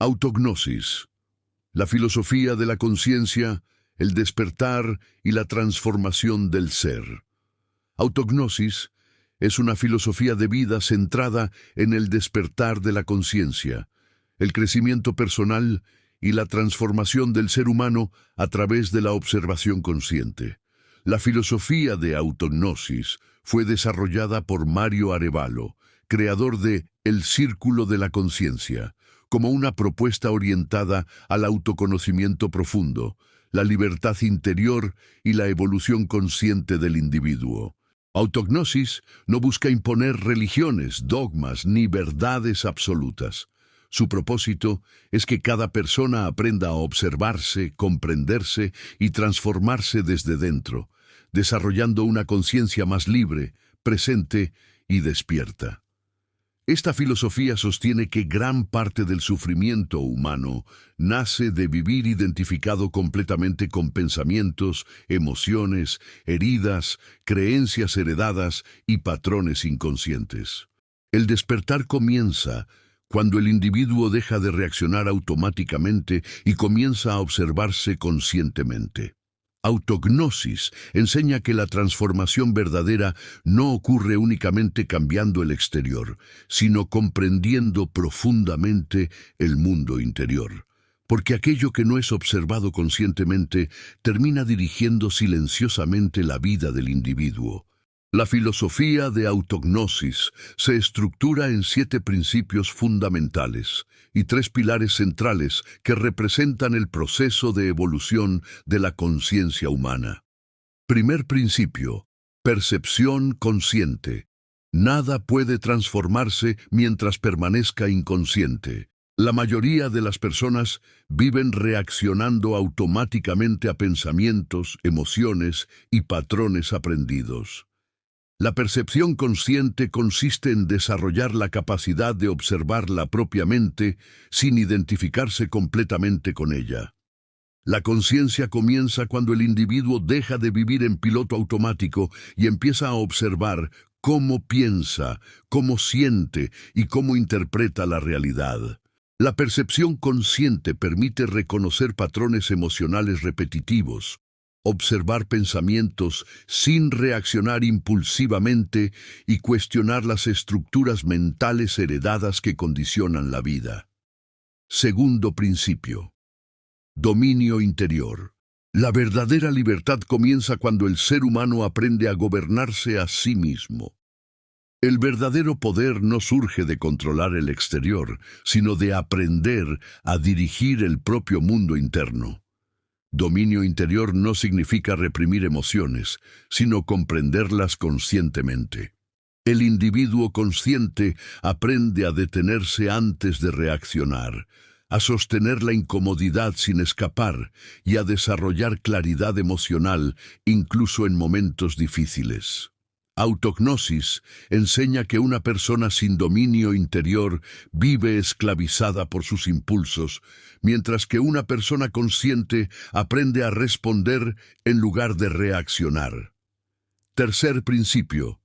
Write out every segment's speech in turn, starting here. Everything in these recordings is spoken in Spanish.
Autognosis, la filosofía de la conciencia, el despertar y la transformación del ser. Autognosis es una filosofía de vida centrada en el despertar de la conciencia, el crecimiento personal y la transformación del ser humano a través de la observación consciente. La filosofía de autognosis fue desarrollada por Mario Arevalo, creador de El Círculo de la Conciencia, como una propuesta orientada al autoconocimiento profundo, la libertad interior y la evolución consciente del individuo. Autognosis no busca imponer religiones, dogmas ni verdades absolutas. Su propósito es que cada persona aprenda a observarse, comprenderse y transformarse desde dentro, desarrollando una conciencia más libre, presente y despierta. Esta filosofía sostiene que gran parte del sufrimiento humano nace de vivir identificado completamente con pensamientos, emociones, heridas, creencias heredadas y patrones inconscientes. El despertar comienza cuando el individuo deja de reaccionar automáticamente y comienza a observarse conscientemente. Autognosis enseña que la transformación verdadera no ocurre únicamente cambiando el exterior, sino comprendiendo profundamente el mundo interior. Porque aquello que no es observado conscientemente termina dirigiendo silenciosamente la vida del individuo. La filosofía de autognosis se estructura en 7 principios fundamentales y 3 pilares centrales que representan el proceso de evolución de la conciencia humana. Primer principio: percepción consciente. Nada puede transformarse mientras permanezca inconsciente. La mayoría de las personas viven reaccionando automáticamente a pensamientos, emociones y patrones aprendidos. La percepción consciente consiste en desarrollar la capacidad de observar la propia mente sin identificarse completamente con ella. La conciencia comienza cuando el individuo deja de vivir en piloto automático y empieza a observar cómo piensa, cómo siente y cómo interpreta la realidad. La percepción consciente permite reconocer patrones emocionales repetitivos, observar pensamientos sin reaccionar impulsivamente y cuestionar las estructuras mentales heredadas que condicionan la vida. Segundo principio: dominio interior. La verdadera libertad comienza cuando el ser humano aprende a gobernarse a sí mismo. El verdadero poder no surge de controlar el exterior, sino de aprender a dirigir el propio mundo interno. Dominio interior no significa reprimir emociones, sino comprenderlas conscientemente. El individuo consciente aprende a detenerse antes de reaccionar, a sostener la incomodidad sin escapar y a desarrollar claridad emocional incluso en momentos difíciles. Autognosis enseña que una persona sin dominio interior vive esclavizada por sus impulsos, mientras que una persona consciente aprende a responder en lugar de reaccionar. Tercer principio: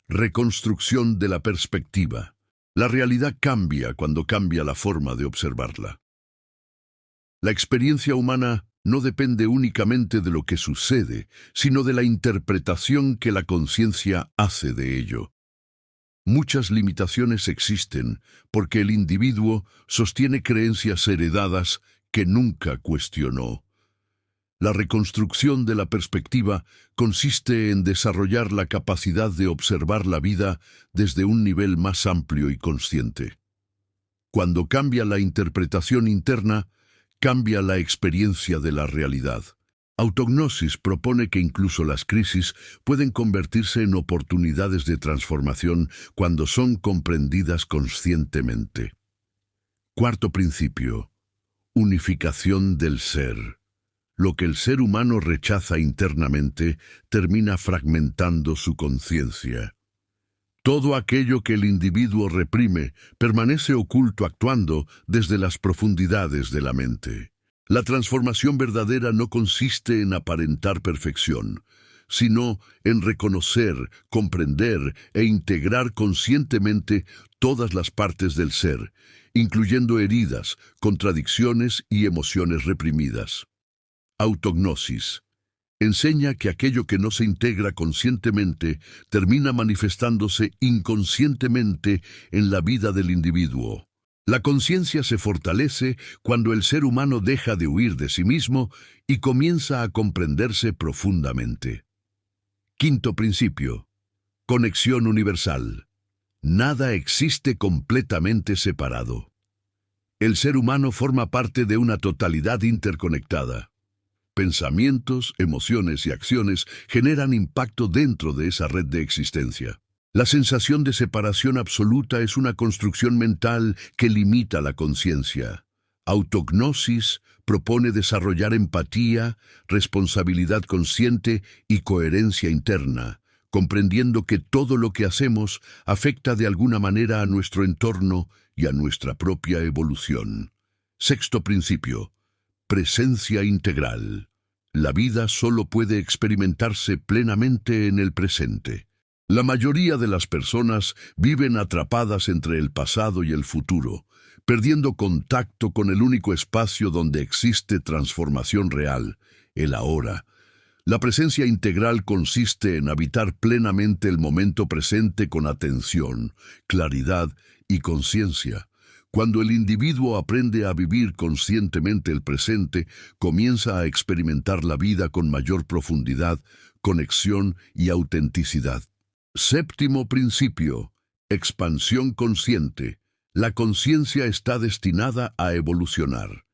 reconstrucción de la perspectiva. La realidad cambia cuando cambia la forma de observarla. La experiencia humana no depende únicamente de lo que sucede, sino de la interpretación que la conciencia hace de ello. Muchas limitaciones existen porque el individuo sostiene creencias heredadas que nunca cuestionó. La reconstrucción de la perspectiva consiste en desarrollar la capacidad de observar la vida desde un nivel más amplio y consciente. Cuando cambia la interpretación interna, cambia la experiencia de la realidad. Autognosis propone que incluso las crisis pueden convertirse en oportunidades de transformación cuando son comprendidas conscientemente. Cuarto principio: unificación del ser. Lo que el ser humano rechaza internamente termina fragmentando su conciencia. Todo aquello que el individuo reprime permanece oculto actuando desde las profundidades de la mente. La transformación verdadera no consiste en aparentar perfección, sino en reconocer, comprender e integrar conscientemente todas las partes del ser, incluyendo heridas, contradicciones y emociones reprimidas. Autognosis. Enseña que aquello que no se integra conscientemente termina manifestándose inconscientemente en la vida del individuo. La conciencia se fortalece cuando el ser humano deja de huir de sí mismo y comienza a comprenderse profundamente. Quinto principio. Conexión universal. Nada existe completamente separado. El ser humano forma parte de una totalidad interconectada. Pensamientos, emociones y acciones generan impacto dentro de esa red de existencia. La sensación de separación absoluta es una construcción mental que limita la conciencia. Autognosis propone desarrollar empatía, responsabilidad consciente y coherencia interna, comprendiendo que todo lo que hacemos afecta de alguna manera a nuestro entorno y a nuestra propia evolución. Sexto principio. Presencia integral. La vida solo puede experimentarse plenamente en el presente. La mayoría de las personas viven atrapadas entre el pasado y el futuro, perdiendo contacto con el único espacio donde existe transformación real, el ahora. La presencia integral consiste en habitar plenamente el momento presente con atención, claridad y conciencia. Cuando el individuo aprende a vivir conscientemente el presente, comienza a experimentar la vida con mayor profundidad, conexión y autenticidad. Séptimo principio. Expansión consciente. La conciencia está destinada a evolucionar.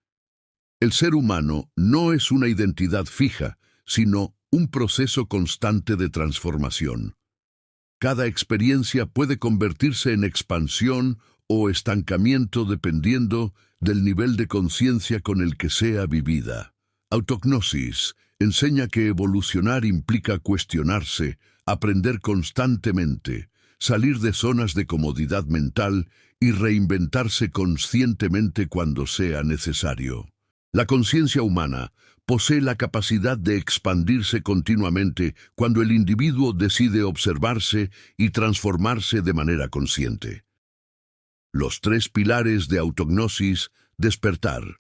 El ser humano no es una identidad fija, sino un proceso constante de transformación. Cada experiencia puede convertirse en expansión o estancamiento dependiendo del nivel de conciencia con el que sea vivida. Autognosis enseña que evolucionar implica cuestionarse, aprender constantemente, salir de zonas de comodidad mental y reinventarse conscientemente cuando sea necesario. La conciencia humana posee la capacidad de expandirse continuamente cuando el individuo decide observarse y transformarse de manera consciente. Los tres pilares de autognosis: despertar,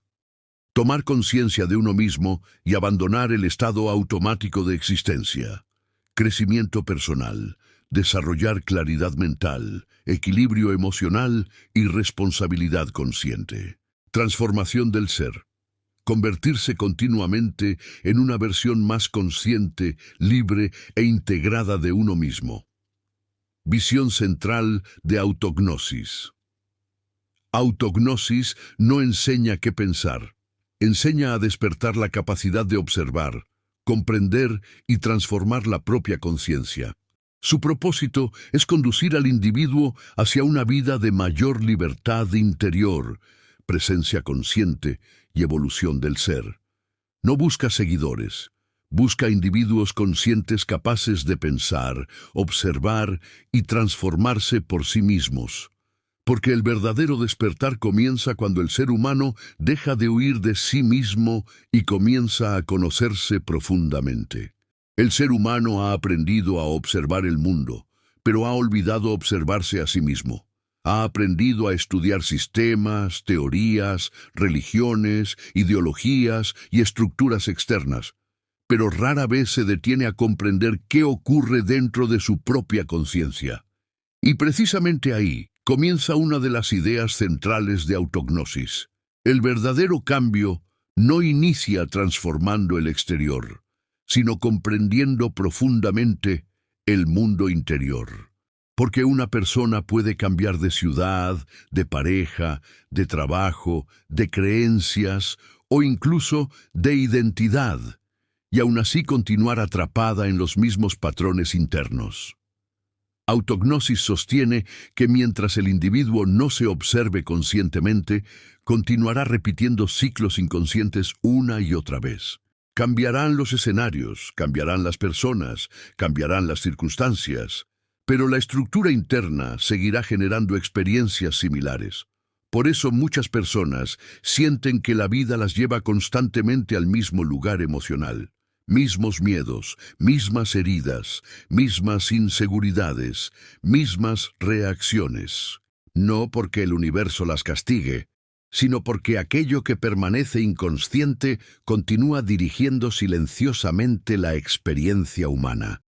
tomar conciencia de uno mismo y abandonar el estado automático de existencia. Crecimiento personal, desarrollar claridad mental, equilibrio emocional y responsabilidad consciente. Transformación del ser, convertirse continuamente en una versión más consciente, libre e integrada de uno mismo. Visión central de autognosis. Autognosis no enseña qué pensar, enseña a despertar la capacidad de observar, comprender y transformar la propia conciencia. Su propósito es conducir al individuo hacia una vida de mayor libertad interior, presencia consciente y evolución del ser. No busca seguidores, busca individuos conscientes capaces de pensar, observar y transformarse por sí mismos. Porque el verdadero despertar comienza cuando el ser humano deja de huir de sí mismo y comienza a conocerse profundamente. El ser humano ha aprendido a observar el mundo, pero ha olvidado observarse a sí mismo. Ha aprendido a estudiar sistemas, teorías, religiones, ideologías y estructuras externas, pero rara vez se detiene a comprender qué ocurre dentro de su propia conciencia. Y precisamente ahí comienza una de las ideas centrales de autognosis. El verdadero cambio no inicia transformando el exterior, sino comprendiendo profundamente el mundo interior. Porque una persona puede cambiar de ciudad, de pareja, de trabajo, de creencias o incluso de identidad, y aún así continuar atrapada en los mismos patrones internos. Autognosis sostiene que mientras el individuo no se observe conscientemente, continuará repitiendo ciclos inconscientes una y otra vez. Cambiarán los escenarios, cambiarán las personas, cambiarán las circunstancias, pero la estructura interna seguirá generando experiencias similares. Por eso muchas personas sienten que la vida las lleva constantemente al mismo lugar emocional. Mismos miedos, mismas heridas, mismas inseguridades, mismas reacciones. No porque el universo las castigue, sino porque aquello que permanece inconsciente continúa dirigiendo silenciosamente la experiencia humana.